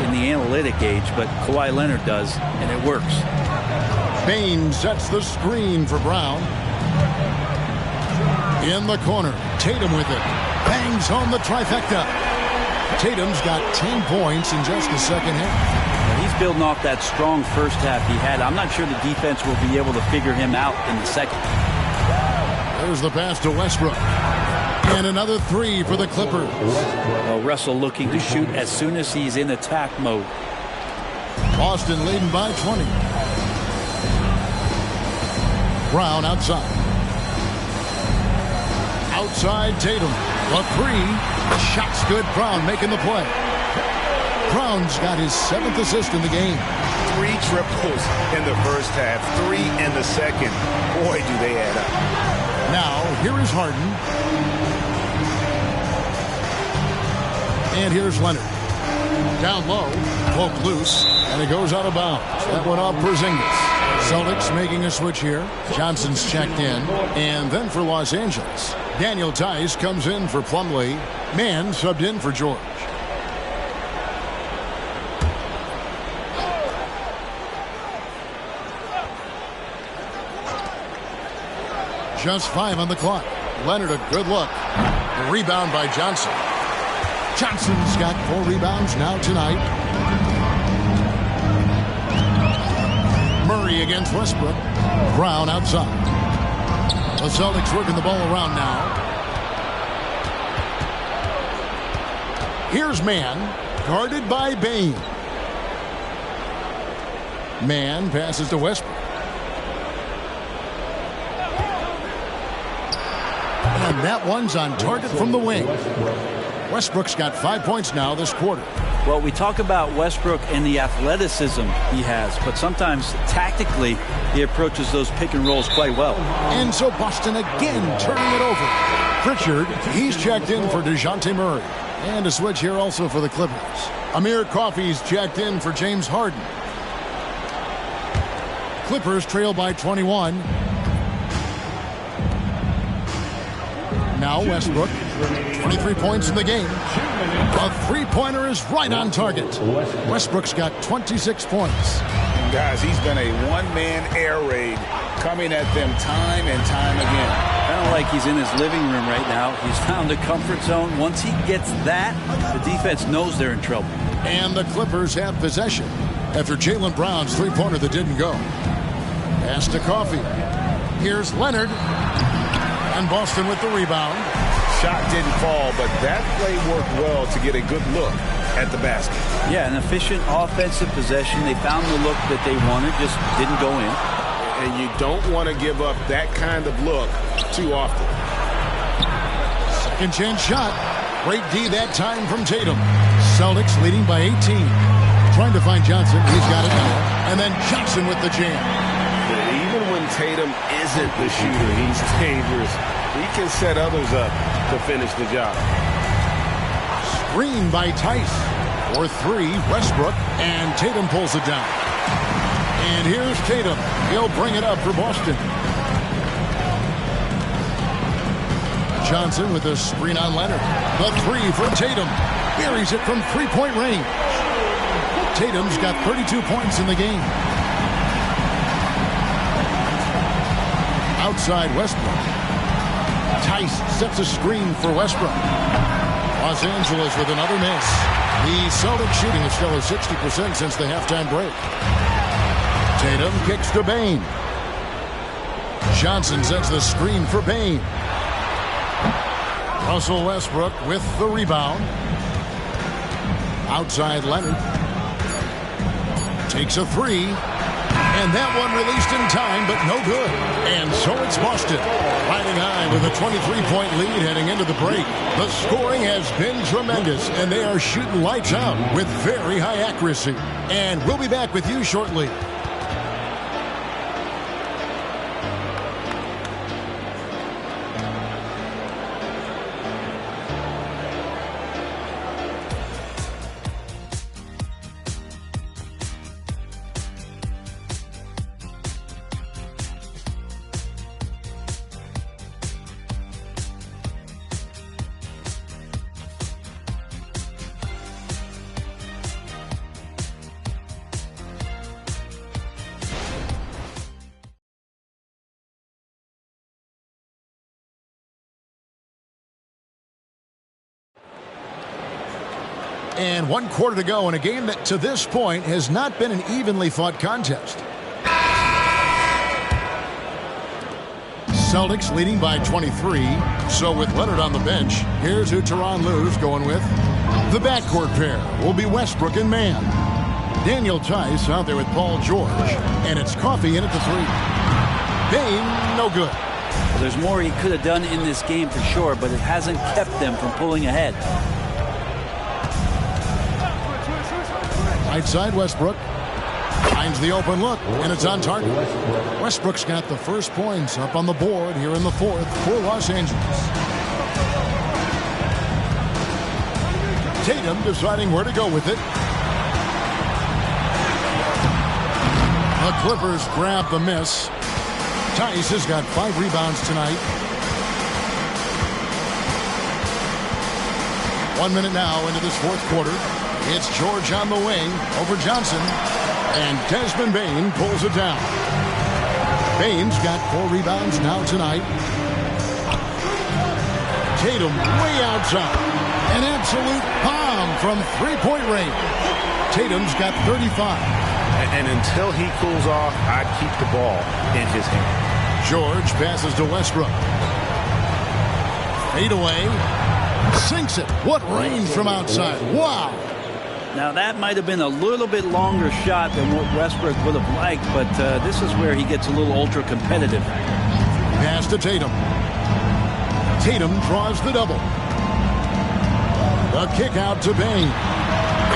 in the analytic age, but Kawhi Leonard does, and it works. Bain sets the screen for Brown. In the corner, Tatum with it. Bangs home the trifecta. Tatum's got 10 points in just the second half. He's building off that strong first half he had. I'm not sure the defense will be able to figure him out in the second. There's the pass to Westbrook. And another 3 for the Clippers. Well, Russell looking to shoot as soon as he's in attack mode. Boston leading by 20. Brown outside. Outside Tatum. The 3. Shot's good. Brown making the play. Brown's got his 7th assist in the game. 3 triples in the first half. 3 in the second. Boy, do they add up. Now, here is Harden. And here's Leonard. Down low, poke loose, and it goes out of bounds. That went off Porzingis. Celtics making a switch here. Johnson's checked in. And then for Los Angeles, Daniel Tice comes in for Plumlee. Mann subbed in for George. Just 5 on the clock. Leonard a good look. A rebound by Johnson. Johnson's got 4 rebounds now tonight. Murray against Westbrook. Brown outside. The Celtics working the ball around now. Here's Mann, guarded by Bain. Mann passes to Westbrook. And that one's on target from the wing. Westbrook's got 5 points now this quarter. Well, we talk about Westbrook and the athleticism he has, but sometimes tactically he approaches those pick and rolls quite well. And so Boston again turning it over. Pritchard, he's checked in for DeJounte Murray. And a switch here also for the Clippers. Amir Coffey's checked in for James Harden. Clippers trail by 21. Now Westbrook. 23 points in the game. A three-pointer is right on target. Westbrook's got 26 points. Guys, he's been a one-man air raid coming at them time and time again. Kind of like he's in his living room right now. He's found a comfort zone. Once he gets that, the defense knows they're in trouble. And the Clippers have possession after Jaylen Brown's three-pointer that didn't go. Pass to Coffey. Here's Leonard. And Boston with the rebound. Shot didn't fall, but that play worked well to get a good look at the basket. Yeah, an efficient offensive possession. They found the look that they wanted, just didn't go in. And you don't want to give up that kind of look too often. Second chance shot. Great D that time from Tatum. Celtics leading by 18. Trying to find Johnson. He's got it now. And then Johnson with the jam. Even when Tatum isn't the shooter, he's dangerous. He can set others up to finish the job. Screen by Tice. For three, Westbrook. And Tatum pulls it down. And here's Tatum. He'll bring it up for Boston. Johnson with a screen on Leonard. The three from Tatum. Buries it from three-point range. Tatum's got 32 points in the game. Outside Westbrook. Tice sets a screen for Westbrook. Los Angeles with another miss. The Celtics shooting is still at 60% since the halftime break. Tatum kicks to Bane. Johnson sets the screen for Bane. Russell Westbrook with the rebound. Outside Leonard. Takes a three. And that one released in time, but no good. And so it's Boston, riding high with a 23-point lead heading into the break. The scoring has been tremendous, and they are shooting lights out with very high accuracy. And we'll be back with you shortly. And 1 quarter to go in a game that to this point has not been an evenly fought contest. Celtics leading by 23. So with Leonard on the bench, here's who Tyronn Lue's going with. The backcourt pair will be Westbrook and Mann. Daniel Tice out there with Paul George. And it's Coffey in at the three. Bane, no good. Well, there's more he could have done in this game for sure, but it hasn't kept them from pulling ahead. Right side Westbrook finds the open look, and it's on target. Westbrook's got the first points up on the board here in the fourth for Los Angeles. Tatum deciding where to go with it. The Clippers grab the miss. Tice has got 5 rebounds tonight. 1 minute now into this fourth quarter. It's George on the wing over Johnson. And Desmond Bane pulls it down. Bane's got 4 rebounds now tonight. Tatum way outside. An absolute bomb from three-point range. Tatum's got 35. And until he cools off, I'd keep the ball in his hand. George passes to Westbrook. Fade away. Sinks it. What range from outside. Wow. Now, that might have been a little bit longer shot than what Westbrook would have liked, but this is where he gets a little ultra-competitive. Pass to Tatum. Tatum draws the double. The kick out to Bane.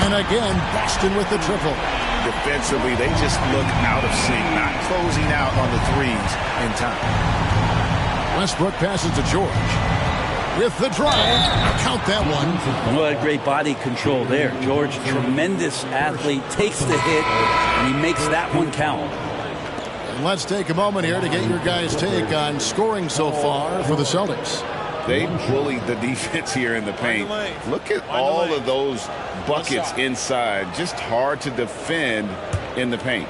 And again, Boston with the triple. Defensively, they just look out of sync, not closing out on the threes in time. Westbrook passes to George. With the drive, count that one. What great body control there. George, tremendous athlete, takes the hit, and he makes that one count. And let's take a moment here to get your guys' take on scoring so far for the Celtics. They bullied the defense here in the paint. Look at all of those buckets inside. Just hard to defend in the paint.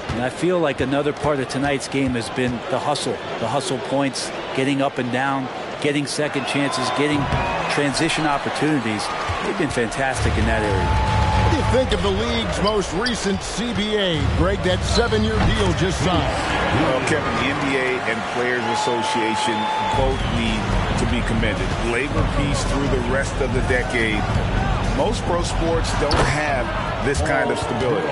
And I feel like another part of tonight's game has been the hustle points, getting up and down, getting second chances, getting transition opportunities. They've been fantastic in that area. What do you think of the league's most recent CBA? Greg, that 7-year deal just signed. Well, Kevin, the NBA and Players Association both need to be commended. Labor peace through the rest of the decade. Most pro sports don't have this kind of stability.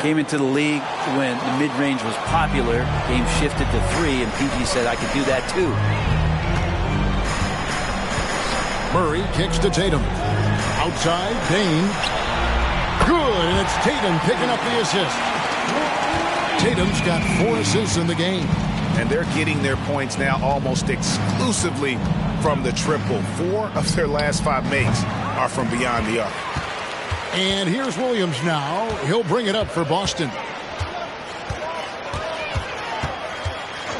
Came into the league when the mid-range was popular. Game shifted to 3, and PG said, I could do that too. Murray kicks to Tatum. Outside, Payne. Good, and it's Tatum picking up the assist. Tatum's got 4 assists in the game. And they're getting their points now almost exclusively from the triple. 4 of their last 5 makes are from beyond the arc. And here's Williams now. He'll bring it up for Boston.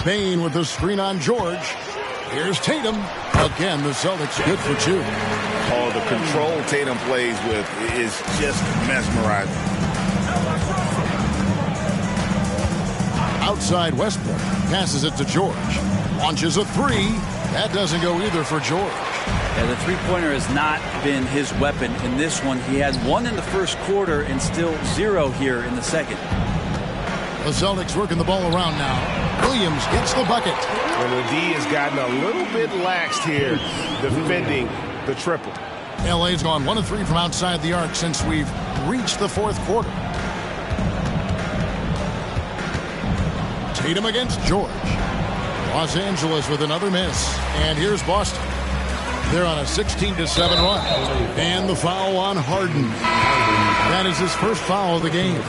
Payne with the screen on George. Here's Tatum. Again, the Celtics good for 2. Oh, the control Tatum plays with is just mesmerizing. Outside Westbrook. Passes it to George. Launches a 3. That doesn't go either for George. Yeah, the three-pointer has not been his weapon in this one. He had 1 in the first quarter and still 0 here in the second. The Celtics working the ball around now. Williams gets the bucket. And the D has gotten a little bit laxed here defending the triple. LA's gone 1 of 3 from outside the arc since we've reached the 4th quarter. Tatum against George. Los Angeles with another miss. And here's Boston. They're on a 16-7 run. And the foul on Harden. That is his first foul of the game.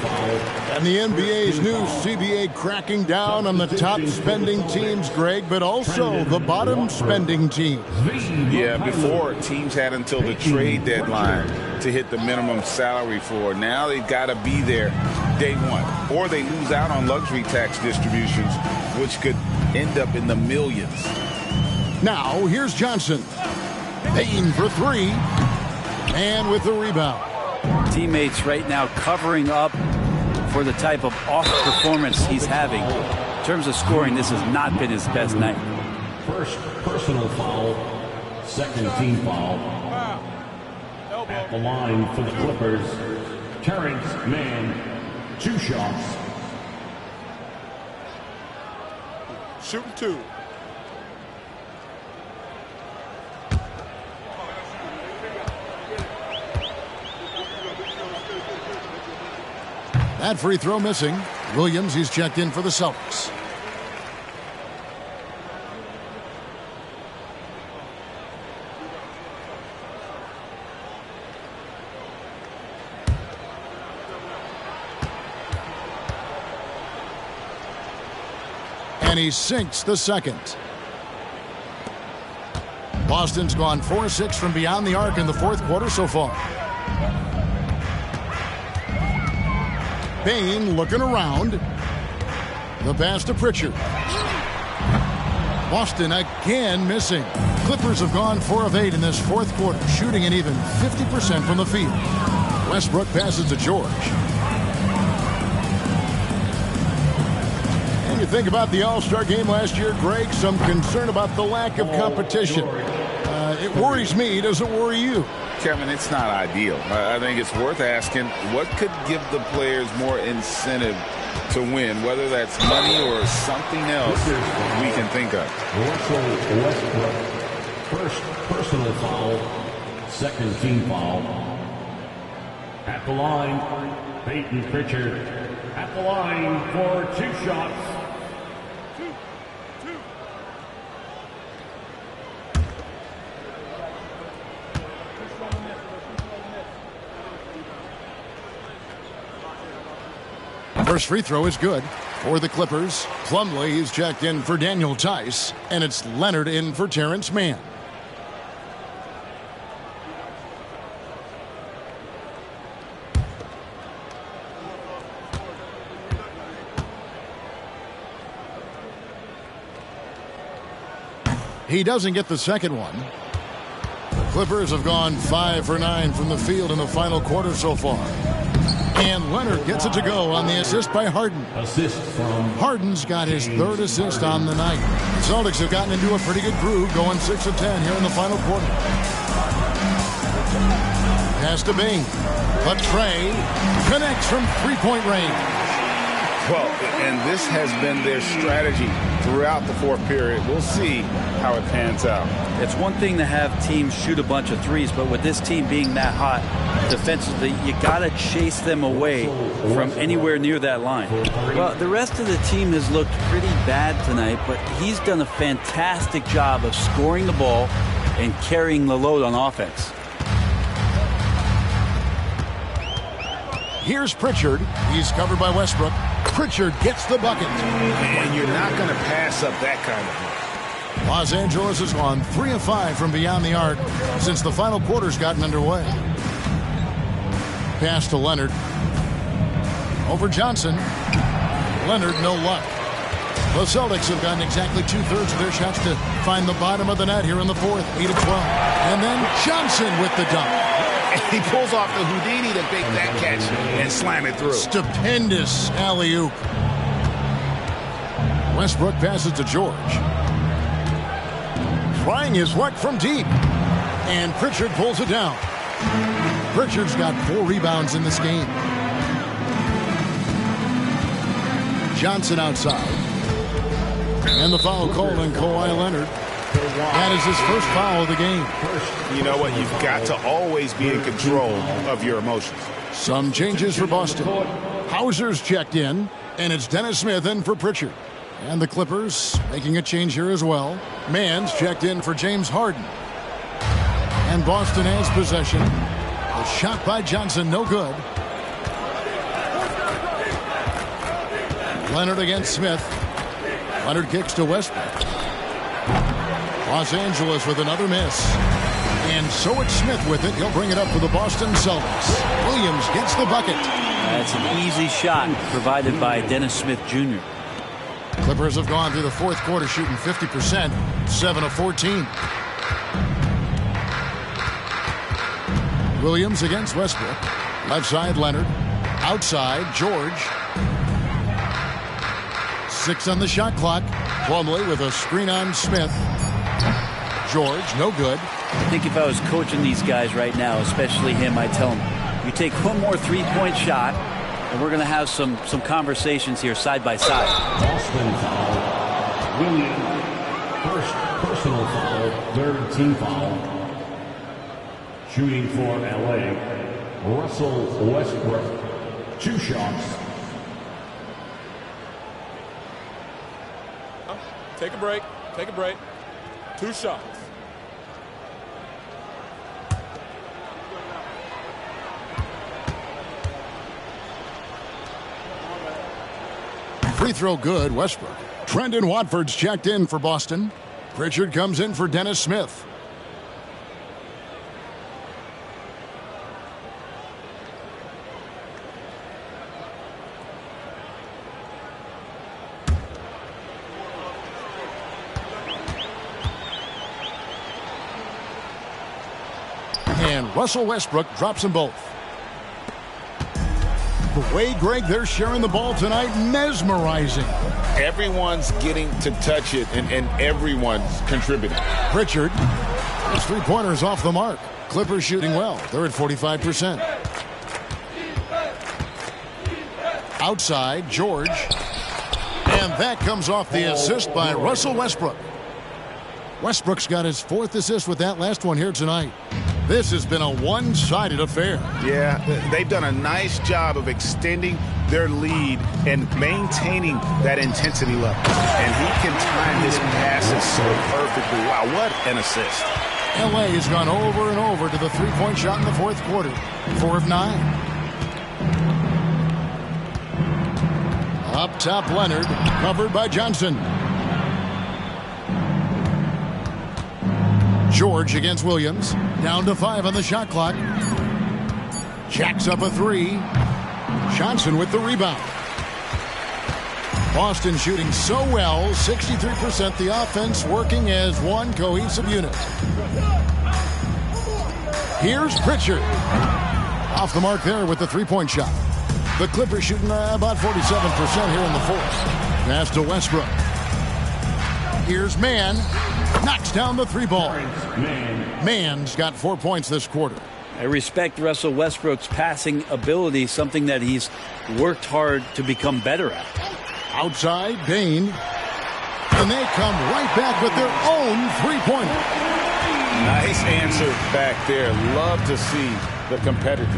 And the NBA's new CBA cracking down on the top spending teams, Greg, but also the bottom spending teams. Yeah, before teams had until the trade deadline to hit the minimum salary floor. Now they've got to be there day 1. Or they lose out on luxury tax distributions, which could end up in the millions. Now, here's Johnson. Payne for 3. And with the rebound. Teammates right now covering up for the type of off performance he's having. In terms of scoring, this has not been his best night. First personal foul, second team foul. At the line for the Clippers, Terrence Mann, 2 shots. Shooting 2. That free throw missing. Williams, he's checked in for the Celtics. And he sinks the second. Boston's gone 4-6 from beyond the arc in the 4th quarter so far. Payne looking around. The pass to Pritchard. Boston again missing. Clippers have gone 4 of 8 in this 4th quarter, shooting an even 50% from the field. Westbrook passes to George. And you think about the All-Star game last year, Greg, some concern about the lack of competition. It worries me. Does it worry you? Kevin, it's not ideal. I think it's worth asking what could give the players more incentive to win, whether that's money or something else we can think of. Russell Westbrook, first personal foul, second team foul. At the line, Peyton Pritchard. At the line for 2 shots. First free throw is good for the Clippers. Plumlee is checked in for Daniel Tice, and it's Leonard in for Terrence Mann. He doesn't get the second one. Clippers have gone 5 for 9 from the field in the final quarter so far. And Leonard gets it to go on the assist by Harden. Assist from Harden's got his third assist on the night. The Celtics have gotten into a pretty good groove, going 6 of 10 here in the final quarter. Pass to Bing. But Trey connects from three-point range. Well, and this has been their strategy throughout the fourth period. We'll see how it pans out. It's one thing to have teams shoot a bunch of threes, but with this team being that hot defensively, you got to chase them away from anywhere near that line. Well, the rest of the team has looked pretty bad tonight, but he's done a fantastic job of scoring the ball and carrying the load on offense. Here's Pritchard. He's covered by Westbrook. Pritchard gets the bucket. And you're not going to pass up that kind of play. Los Angeles has gone 3 of 5 from beyond the arc since the final quarter's gotten underway. Pass to Leonard. Over Johnson. Leonard, no luck. The Celtics have gotten exactly 2/3 of their shots to find the bottom of the net here in the fourth, 8 of 12. And then Johnson with the dunk. He pulls off the Houdini to make that catch and slam it through. Stupendous alley-oop. Westbrook passes to George. Trying his luck from deep. And Pritchard pulls it down. Pritchard's got 4 rebounds in this game. Johnson outside. And the foul called on Kawhi Leonard. That is his first foul of the game. You know what? You've got to always be in control of your emotions. Some changes for Boston. Hauser's checked in, and it's Dennis Smith in for Pritchard. And the Clippers making a change here as well. Mann's checked in for James Harden. And Boston has possession. A shot by Johnson, no good. Leonard against Smith. Leonard kicks to Westbrook. Los Angeles with another miss. And so it's Smith with it. He'll bring it up for the Boston Celtics. Williams gets the bucket. That's an easy shot provided by Dennis Smith Jr. Clippers have gone through the fourth quarter shooting 50%, 7 of 14. Williams against Westbrook. Left side, Leonard. Outside, George. 6 on the shot clock. Plumlee with a screen on Smith. George, no good. I think if I was coaching these guys right now, especially him, I'd tell him, you take one more three-point shot, and we're going to have some conversations here side by side. Boston foul. Williams, first personal foul, third team foul. Shooting for LA, Russell Westbrook, 2 shots. Take a break. Take a break. 2 shots. Free throw good, Westbrook. Trendon Watford's checked in for Boston. Pritchard comes in for Dennis Smith. And Russell Westbrook drops them both. The way, Greg, they're sharing the ball tonight, mesmerizing. Everyone's getting to touch it, and everyone's contributing. Pritchard, his three-pointers off the mark. Clippers shooting well. They're at 45%. Outside, George. And that comes off the assist by Russell Westbrook. Westbrook's got his 4th assist with that last one here tonight. This has been a one-sided affair. Yeah, they've done a nice job of extending their lead and maintaining that intensity level. And he can time his passes so perfectly. Wow, what an assist. LA has gone over and over to the three-point shot in the fourth quarter. 4 of 9. Up top, Leonard, covered by Johnson. George against Williams. Down to 5 on the shot clock. Jacks up a 3. Johnson with the rebound. Boston shooting so well, 63%. The offense working as one cohesive unit. Here's Pritchard. Off the mark there with the three-point shot. The Clippers shooting about 47% here in the fourth. Pass to Westbrook. Here's Mann. Knocks down the three ball. Mann's got 4 points this quarter. I respect Russell Westbrook's passing ability, something that he's worked hard to become better at. Outside, Bain. And they come right back with their own three-pointer. Nice answer back there. Love to see the competitor.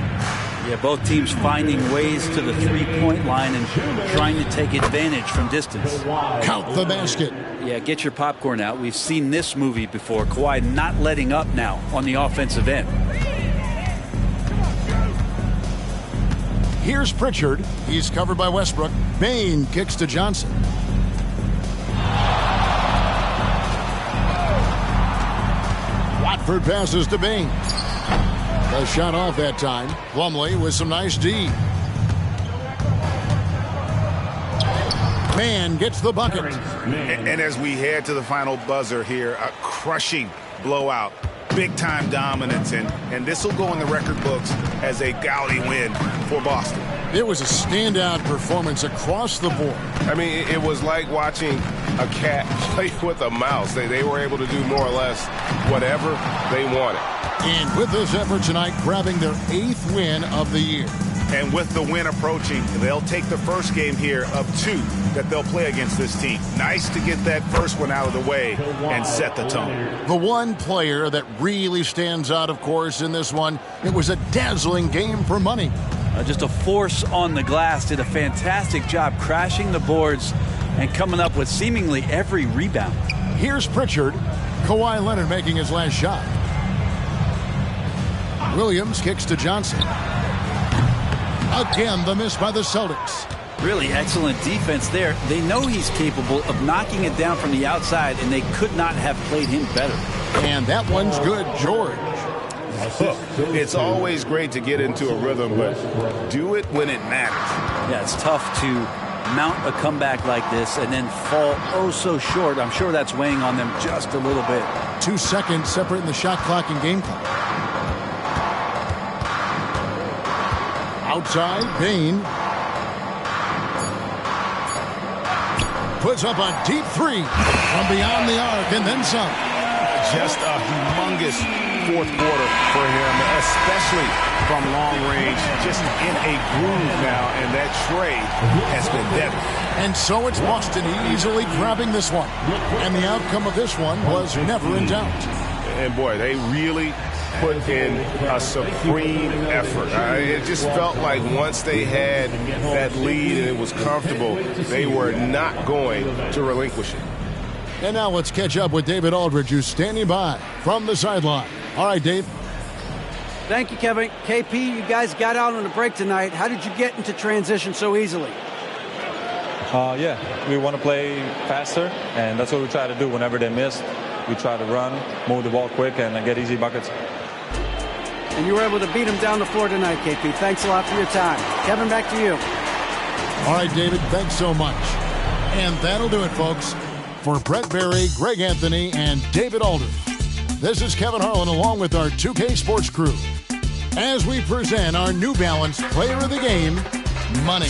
Yeah, both teams finding ways to the three-point line and trying to take advantage from distance. Count the basket. Yeah, get your popcorn out. We've seen this movie before. Kawhi not letting up now on the offensive end. Here's Pritchard. He's covered by Westbrook. Bain kicks to Johnson. Watford passes to Bain. The shot off that time. Plumlee with some nice D. Mann gets the bucket. And as we head to the final buzzer here, a crushing blowout. Big-time dominance, and this will go in the record books as a gaudy win for Boston. It was a standout performance across the board. I mean, it was like watching a cat play with a mouse. They were able to do more or less whatever they wanted. And with this effort tonight, grabbing their 8th win of the year. And with the win approaching, they'll take the first game here of 2 that they'll play against this team. Nice to get that first one out of the way and set the tone. The one player that really stands out, of course, in this one, it was a dazzling game for money. Just a force on the glass. Did a fantastic job crashing the boards and coming up with seemingly every rebound. Here's Pritchard. Kawhi Leonard making his last shot. Williams kicks to Johnson. Again, the miss by the Celtics. Really excellent defense there. They know he's capable of knocking it down from the outside, and they could not have played him better. And that one's good, George. It's always great to get into a rhythm, but do it when it matters. Yeah, it's tough to mount a comeback like this and then fall oh so short. I'm sure that's weighing on them just a little bit. 2 seconds separating the shot clock and game clock. Outside, Bain. Puts up a deep three from beyond the arc and then some. Just a humongous fourth quarter for him, especially from long range. Just in a groove now, and that trade has been deadly. And so it's Boston easily grabbing this one. And the outcome of this one was never in doubt. And boy, they really put in a supreme effort. It just felt like once they had that lead and it was comfortable, they were not going to relinquish it. And now let's catch up with David Aldridge, who's standing by from the sideline. All right, Dave. Thank you, Kevin. KP, you guys got out on a break tonight. How did you get into transition so easily? Yeah, we want to play faster, and that's what we try to do whenever they miss. We try to run, move the ball quick, and get easy buckets. And you were able to beat him down the floor tonight, KP. Thanks a lot for your time. Kevin, back to you. All right, David, thanks so much. And that'll do it, folks. For Brett Berry, Greg Anthony, and David Aldridge, this is Kevin Harlan along with our 2K Sports crew as we present our New Balance Player of the Game, Money.